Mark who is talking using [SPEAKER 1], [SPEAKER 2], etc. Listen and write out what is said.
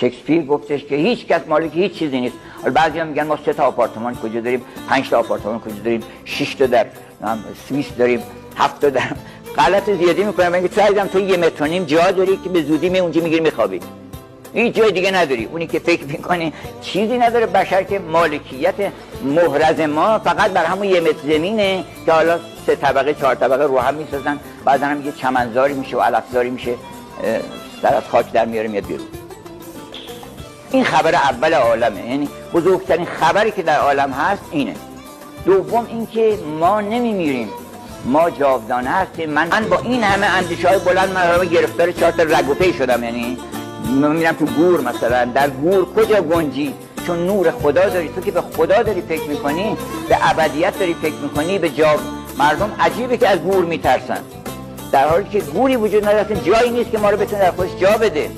[SPEAKER 1] شکسپیر گفتش که هیچ کس مالک هیچ چیزی نیست. حالا بعضیا میگن ما 3 تا آپارتمان کجا داریم، 5 تا آپارتمان کجا داریم، 6 تا در سوئیس داریم، 7 تا در غلط زیادی میکنم. میگه تو عزیزم تو 1.5 متر جا داری که به زودی می اونجا میگیری میخوابی، هیچ جای دیگه نداری. اونی که فکر میکنی چیزی نداره بشر که مالکیت محرز ما فقط بر همون 1 متر زمینه که حالا 3 طبقه 4 طبقه رو هم میسازن، بعضا هم یه چمنزاری میشه و علفزاری میشه، سر از خاک در میاره میاد بیرون. این خبر اول عالمه، یعنی بزرگترین خبری که در عالم هست اینه. دوم اینکه ما نمیمیریم، ما جاودانه هستیم. من با این همه اندیشه‌های بلند مرا گرفتار 4 تا رگ و پی شدم. یعنی من میرم تو گور مثلا، در گور کجا گنجی؟ چون نور خدا داری، تو که به خدا داری فکر میکنی، به ابدیت داری فکر میکنی، به جا. مردم عجیبه که از گور میترسن، در حالی که گوری وجود نداره، جایی نیست که ما رو بتونه در خودش جا بده.